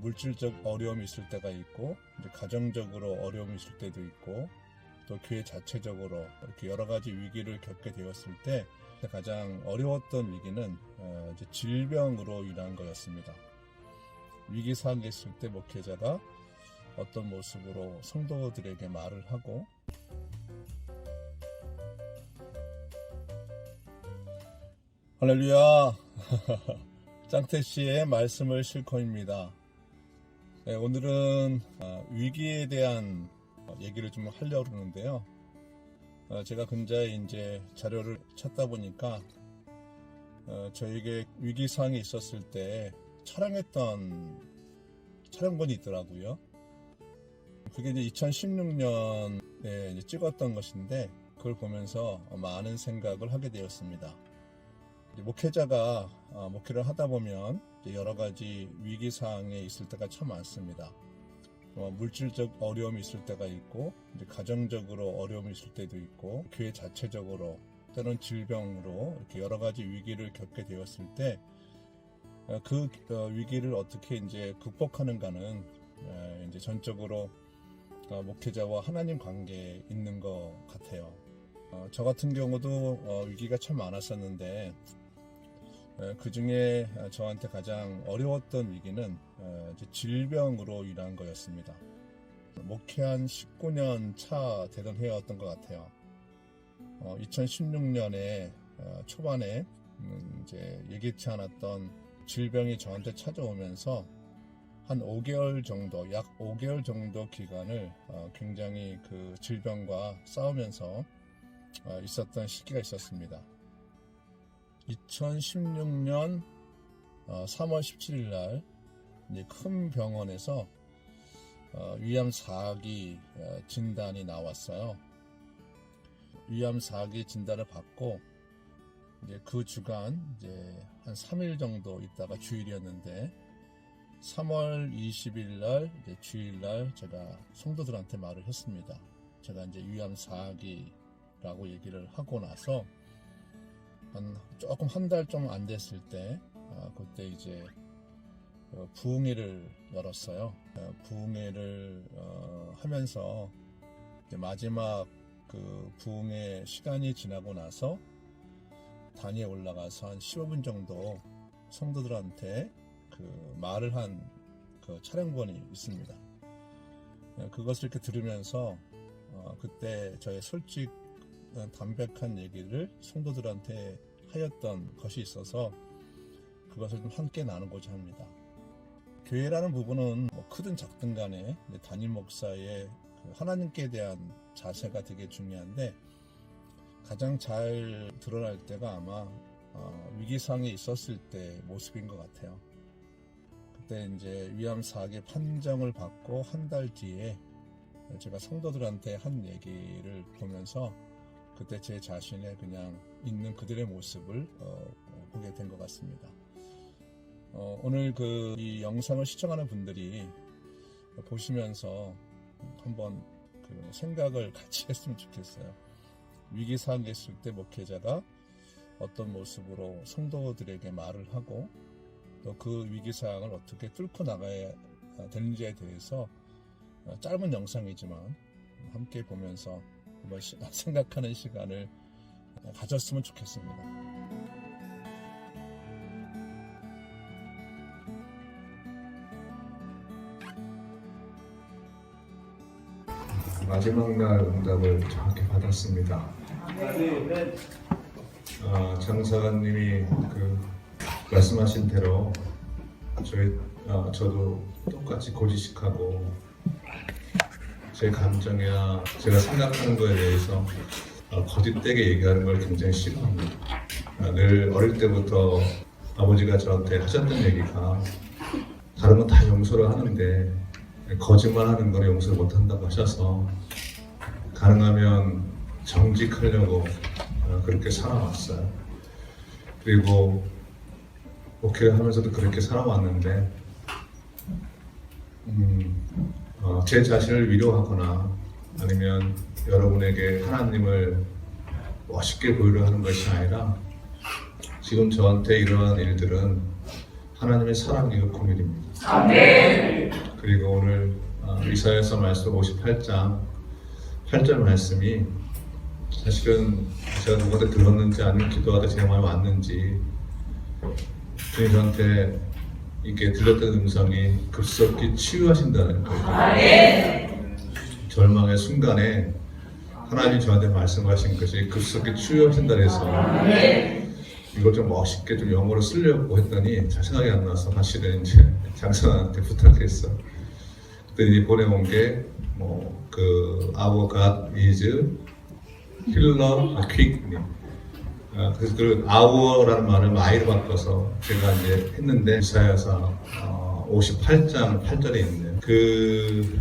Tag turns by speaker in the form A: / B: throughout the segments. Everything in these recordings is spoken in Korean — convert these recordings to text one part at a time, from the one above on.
A: 물질적 어려움이 있을 때가 있고, 이제 가정적으로 어려움이 있을 때도 있고, 또 교회 자체적으로 이렇게 여러 가지 위기를 겪게 되었을 때 가장 어려웠던 위기는 이제 질병으로 인한 거였습니다. 위기 상황에 있을 때 목회자가 어떤 모습으로 성도들에게 말을 하고, 할렐루야. 짱태씨의 말씀을 실컷입니다. 네, 오늘은 위기에 대한 얘기를 좀 하려고 그러는데요. 제가 근자에 이제 자료를 찾다 보니까 저에게 위기 상황이 있었을 때 촬영했던 촬영본이 있더라고요. 그게 이제 2016년에 이제 찍었던 것인데, 그걸 보면서 많은 생각을 하게 되었습니다. 목회자가 목회를 하다 보면 여러 가지 위기 상황에 있을 때가 참 많습니다. 물질적 어려움이 있을 때가 있고, 이제 가정적으로 어려움이 있을 때도 있고, 교회 자체적으로 또는 질병으로 이렇게 여러 가지 위기를 겪게 되었을 때 그 위기를 어떻게 이제 극복하는가는 이제 전적으로 목회자와 하나님 관계에 있는 것 같아요. 저 같은 경우도 위기가 참 많았었는데, 그 중에 저한테 가장 어려웠던 위기는 이제 질병으로 인한 거였습니다. 목회한 19년 차 되던 해였던 것 같아요. 2016년에 초반에 이제 예기치 않았던 질병이 저한테 찾아오면서 한 5개월 정도, 약 5개월 정도 기간을 굉장히 그 질병과 싸우면서 있었던 시기가 있었습니다. 2016년 3월 17일 날 큰 병원에서 위암 4기 진단이 나왔어요. 위암 4기 진단을 받고 이제 그 주간 이제 한 3일 정도 있다가 주일이었는데, 3월 20일 날 이제 주일 날 제가 성도들한테 말을 했습니다. 제가 이제 위암 4기라고 얘기를 하고 나서 조금 한 달 좀 안 됐을 때 그때 이제 부흥회를 열었어요. 부흥회를 하면서 이제 마지막 그 부흥회 시간이 지나고 나서 단위에 올라가서 한 15분 정도 성도들한테 그 말을 한 그 촬영본이 있습니다. 그것을 이렇게 들으면서 그때 저의 솔직 담백한 얘기를 성도들한테 하였던 것이 있어서 그것을 좀 함께 나누고자 합니다. 교회라는 부분은 뭐 크든 작든 간에 담임 목사의 그 하나님께 대한 자세가 되게 중요한데, 가장 잘 드러날 때가 아마 위기상에 있었을 때 모습인 것 같아요. 그때 이제 위암 4기 판정을 받고 한 달 뒤에 제가 성도들한테 한 얘기를 보면서 그때 제 자신의 그냥 있는 그들의 모습을 보게 된 것 같습니다. 오늘 이 영상을 시청하는 분들이 보시면서 한번 그 생각을 같이 했으면 좋겠어요. 위기 상황에 있을 때 목회자가 어떤 모습으로 성도들에게 말을 하고, 또 그 위기 상황을 어떻게 뚫고 나가야 되는지에 대해서 짧은 영상이지만 함께 보면서 한번 생각하는 시간을 가졌으면 좋겠습니다.
B: 마지막 날 응답을 정확히 받았습니다. 장사관님이 말씀하신 대로 저도 똑같이 고지식하고 제 감정이나 제가 생각하는 거에 대해서 거짓되게 얘기하는 걸 굉장히 싫어합니다. 늘 어릴 때부터 아버지가 저한테 하셨던 얘기가, 다른 건 다 용서를 하는데 거짓말하는 건 용서를 못한다고 하셔서 가능하면 정직하려고 그렇게 살아왔어요. 그리고 목회를 하면서도 그렇게 살아왔는데, 제 자신을 위로하거나 아니면 여러분에게 하나님을 멋있게 보이려 하는 것이 아니라, 지금 저한테 일어난 일들은 하나님의 사랑의 공일입니다. 아멘. 그리고 오늘 이사야서 말씀 58장 8절 말씀이 사실은 제가 누구한테 들었는지 아니면 기도하다 제 마음에 왔는지 주님 저한테 이렇게 들렸던 음성이 급속히 치유하신다는 거예요. 절망의 순간에 하나님이 저한테 말씀하신 것이 급속히 치유하신다 해서 이걸 좀 멋있게 좀 영어로 쓰려고 했더니 잘 생각이 안 나서 사실은 이제 장사한테 부탁했어. 그랬더니 보내온 게 그 Our God is Healer Quickly. 그래서 그 Our라는 말을 My로 바꿔서 제가 이제 했는데 이사야서 58장 8절에 있는 그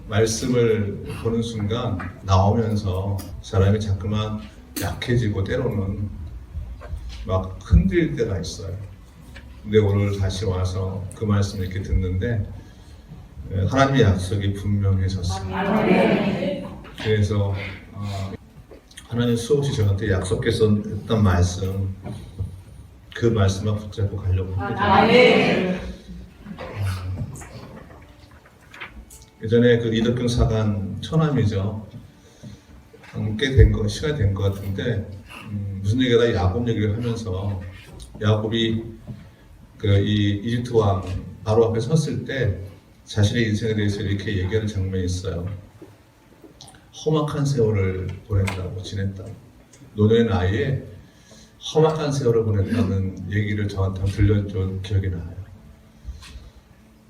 B: 말씀을 보는 순간 나오면서 사람이 자꾸만 약해지고 때로는 막 흔들릴 때가 있어요. 근데 오늘 다시 와서 그 말씀을 이렇게 듣는데 하나님의 약속이 분명해졌습니다. 그래서 하나님 수없이 저한테 약속했던 말씀, 그 말씀만 붙잡고 가려고 합니다. 예전에 그 이덕균 사관 처남이죠. 꽤 된 거, 시간이 된 것 같은데 무슨 얘기가 야곱 얘기를 하면서 야곱이 이 이집트 왕 바로 앞에 섰을 때 자신의 인생에 대해서 이렇게 얘기하는 장면이 있어요. 험악한 세월을 보냈다고 지냈다고. 노년의 나이에 험악한 세월을 보냈다는 얘기를 저한테 들려준 기억이 나요.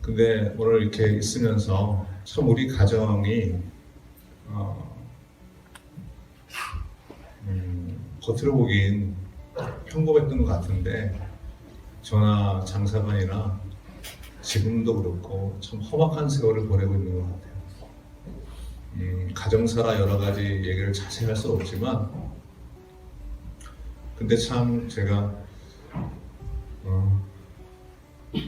B: 근데 오늘 이렇게 있으면서 참 우리 가정이 겉으로 보긴 평범했던 것 같은데 저나 장사관이나 지금도 그렇고 참 험악한 세월을 보내고 있는 것 같아요. 가정사라 여러 가지 얘기를 자세히 할 수 없지만 근데 참 제가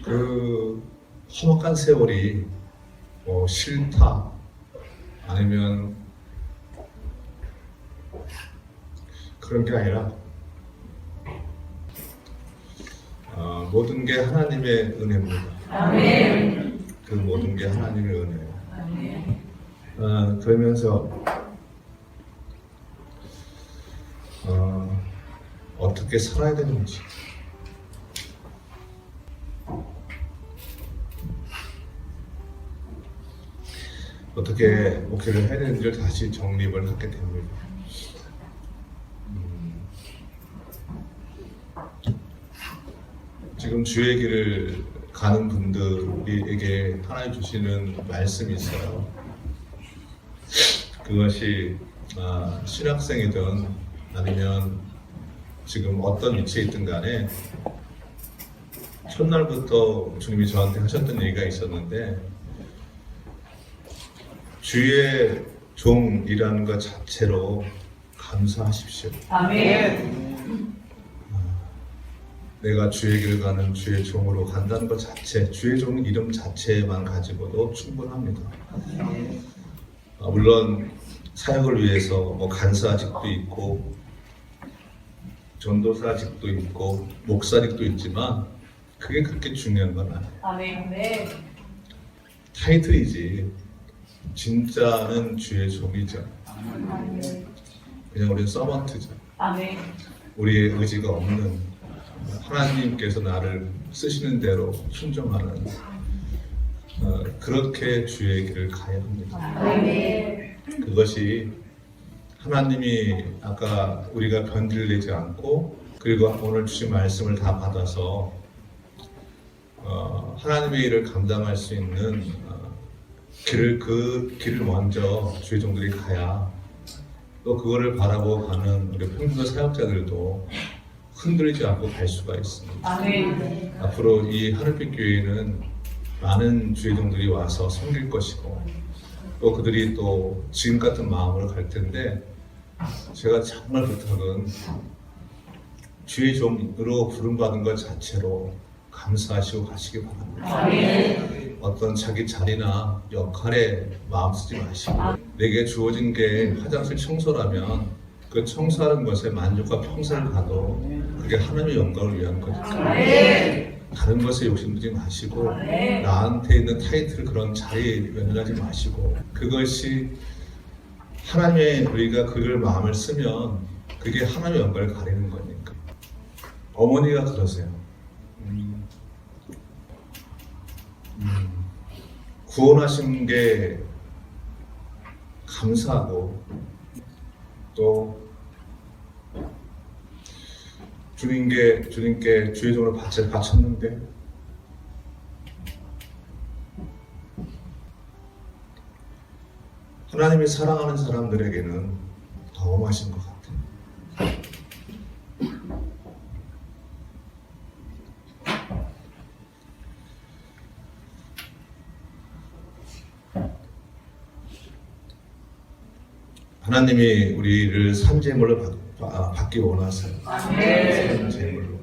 B: 그 험악한 세월이 싫다 아니면 그런 게 아니라 모든 게 하나님의 은혜입니다. 아멘. 그 모든 게 하나님의 은혜예요. 아멘. 그러면서 어떻게 살아야 되는지 어떻게 목회를 해야 되는지를 다시 정립을 하게 됩니다. 지금 주의 길을 가는 분들에게 하나님 주시는 말씀이 있어요. 그것이 신학생이든 아니면 지금 어떤 위치에 있든 간에 첫날부터 주님이 저한테 하셨던 얘기가 있었는데 주의 종이라는 것 자체로 감사하십시오. 아멘. 내가 주의 길을 가는 주의 종으로 간다는 것 자체, 주의 종 이름 자체만 가지고도 충분합니다. 물론 사역을 위해서 간사직도 있고 전도사직도 있고 목사직도 있지만 그게 그렇게 중요한 건 아니에요. 타이틀이지 진짜는 주의 종이죠. 그냥 우리는 서번트죠. 우리의 의지가 없는 하나님께서 나를 쓰시는 대로 순종하는 그렇게 주의 길을 가야 합니다. 그것이 하나님이 아까 우리가 변질을 내지 않고 그리고 오늘 주신 말씀을 다 받아서 하나님의 일을 감당할 수 있는 그 길을 먼저 주의 종들이 가야 또 그거를 바라보고 가는 우리 평균 사역자들도 흔들리지 않고 갈 수가 있습니다. 아멘. 앞으로 이 하늘빛 교회는 많은 주의 종들이 와서 섬길 것이고 또 그들이 또 지금 같은 마음으로 갈 텐데 제가 정말 부탁은 주의 종으로 부름받은 것 자체로 감사하시고 가시기 바랍니다. 아멘. 어떤 자기 자리나 역할에 마음 쓰지 마시고 내게 주어진 게 화장실 청소라면 그 청소하는 것에 만족과 평생을 가도 그게 하나님의 영광을 위한 거죠. 다른 것에 욕심내지 마시고 나한테 있는 타이틀 그런 자리에 연연하지 마시고 그것이 하나님의 우리가 그걸 마음을 쓰면 그게 하나님의 영광을 가리는 거니까. 어머니가 그러세요. 구원하신 게 감사하고 또 주님께 주의 종으로 바쳤는데 하나님이 사랑하는 사람들에게는 더 엄하신 것 같아요. 하나님이 우리를 산재물로 받기 원하세요. 산재물로.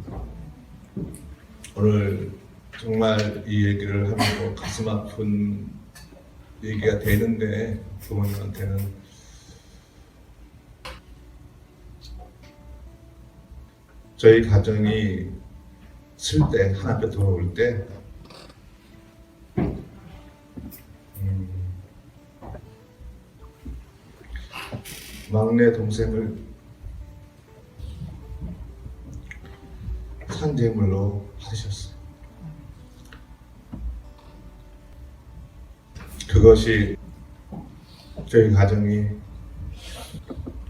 B: 오늘 정말 이 얘기를 하면서 가슴 아픈 얘기가 되는데 부모님한테는 저희 가정이 쓸 때 하나님께 돌아올 때 막내 동생을 산재물로 받으셨어요. 그것이 저희 가정이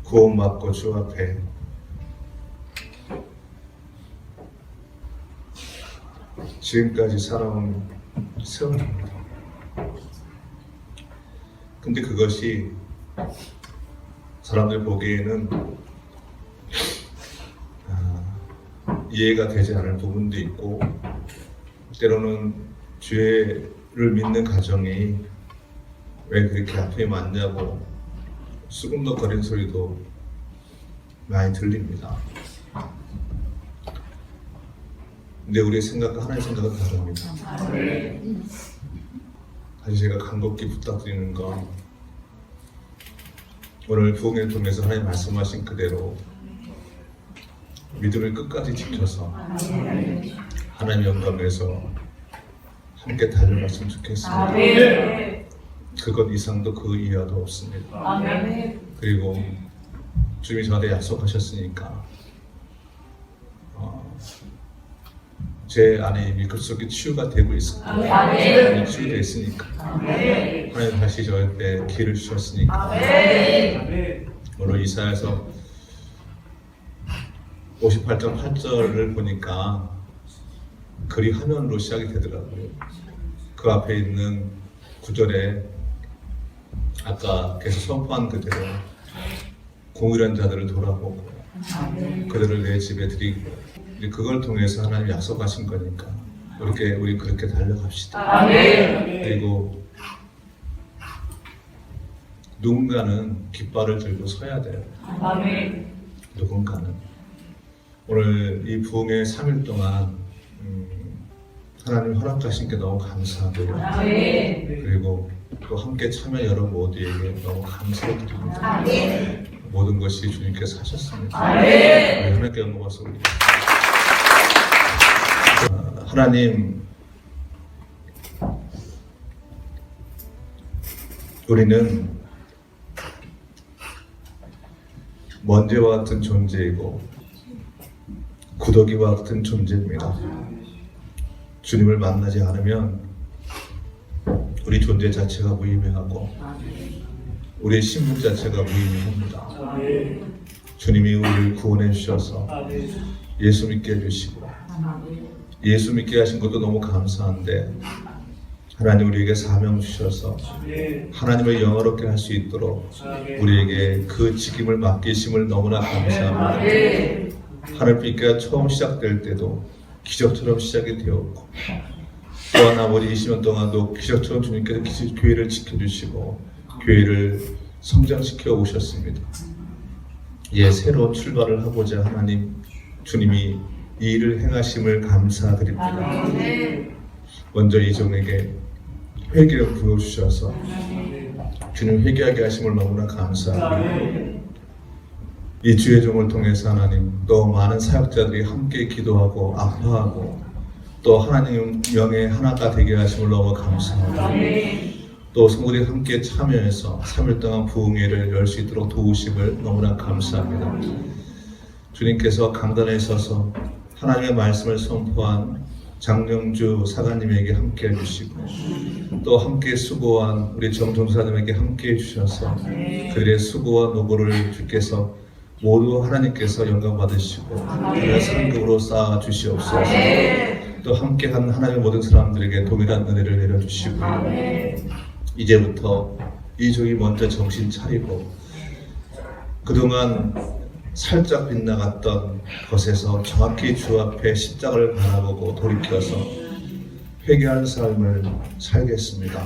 B: 구원받고 주 앞에 지금까지 살아온 세월입니다. 근데 그것이 사람들 보기에는 이해가 되지 않을 부분도 있고 때로는 죄를 믿는 가정이 왜 그렇게 아픔이 많냐고 수금덕거리는 소리도 많이 들립니다. 근데 우리의 생각과 하나님의 생각은 다릅니다. 다시 제가 간곡히 부탁드리는 건 오늘 부흥회를 통해서 하나님 말씀하신 그대로 믿음을 끝까지 지켜서 하나님 영광에서 함께 달려갔으면 좋겠습니다. 그것 이상도 그 이하도 없습니다. 그리고 주님이 저한테 약속하셨으니까 제 안에 이미 그속에 치유가 되고 있습니다. 이미 치유되어 있으니까 하나님 다시 저한테 기회를 주셨으니까 오늘 이사야서 58장 8절을 보니까 글이 화면으로 시작이 되더라고요. 그 앞에 있는 9절에 아까 계속 선포한 그대로 공의한 자들을 돌아보고 그들을 내 집에 드리고 그걸 통해서 하나님 약속하신 거니까 우리 그렇게 달려갑시다. 그리고 누군가는 깃발을 들고 서야 돼요. 누군가는 오늘 이 부흥의 3일 동안 하나님 허락하신 게 너무 감사하고요. 그리고 또 함께 참여 여러분 모두에게 너무 감사드립니다. 모든 것이 주님께서 하셨습니다. 하나님께 영광 받습니다. 하나님, 우리는 먼지와 같은 존재이고 구더기와 같은 존재입니다. 주님을 만나지 않으면 우리 존재 자체가 무의미하고 우리의 신분 자체가 무의미합니다. 주님이 우리를 구원해 주셔서 예수 믿게 해주시고 예수 믿게 하신 것도 너무 감사한데 하나님 우리에게 사명 주셔서 하나님을 영화롭게 할 수 있도록 우리에게 그 직임을 맡기심을 너무나 감사합니다. 하늘빛교회가 처음 시작될 때도 기적처럼 시작이 되었고 또한 아버지 20년 동안도 기적처럼 주님께서 교회를 지켜주시고 교회를 성장시켜 오셨습니다. 새로운 출발을 하고자 하나님 주님이 이 일을 행하심을 감사드립니다. 먼저 이 종에게 회개를 부어주셔서 주님 회개하게 하심을 너무나 감사합니다. 이 주의 종을 통해서 하나님 또 많은 사역자들이 함께 기도하고 아파하고 또 하나님 명예 하나가 되게 하심을 너무 감사합니다. 또 성도들이 함께 참여해서 3일 동안 부흥회를 열 수 있도록 도우심을 너무나 감사합니다. 주님께서 강단에 서서 하나님의 말씀을 선포한 장영주 사관님에게 함께 해주시고 또 함께 수고한 우리 정종사님에게 함께 해주셔서 그들의 수고와 노고를 주께서 모두 하나님께서 영광 받으시고 그들의 상급으로 쌓아 주시옵소서. 또 함께한 하나님의 모든 사람들에게 동일한 은혜를 내려주시고요. 이제부터 이 종이 먼저 정신 차리고 그동안 살짝 빗나갔던 것에서 정확히 주 앞에 십자가를 바라보고 돌이켜서 회개하는 삶을 살겠습니다.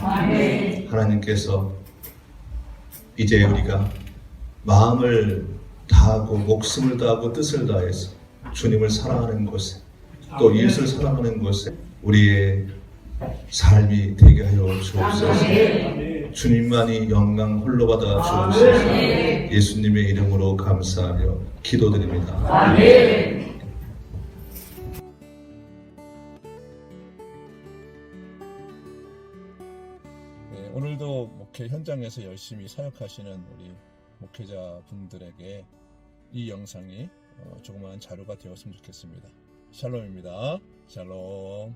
B: 하나님께서 이제 우리가 마음을 다하고 목숨을 다하고 뜻을 다해서 주님을 사랑하는 곳에 또 이웃을 사랑하는 곳에 우리의 삶이 되게 하여 주옵소서. 주님만이 영광 홀로 받아 주옵소서. 예수님의 이름으로 감사하며 기도드립니다.
A: 네, 오늘도 목회 현장에서 열심히 사역하시는 우리 목회자 분들에게 이 영상이 조그마한 자료가 되었으면 좋겠습니다. 샬롬입니다. 샬롬.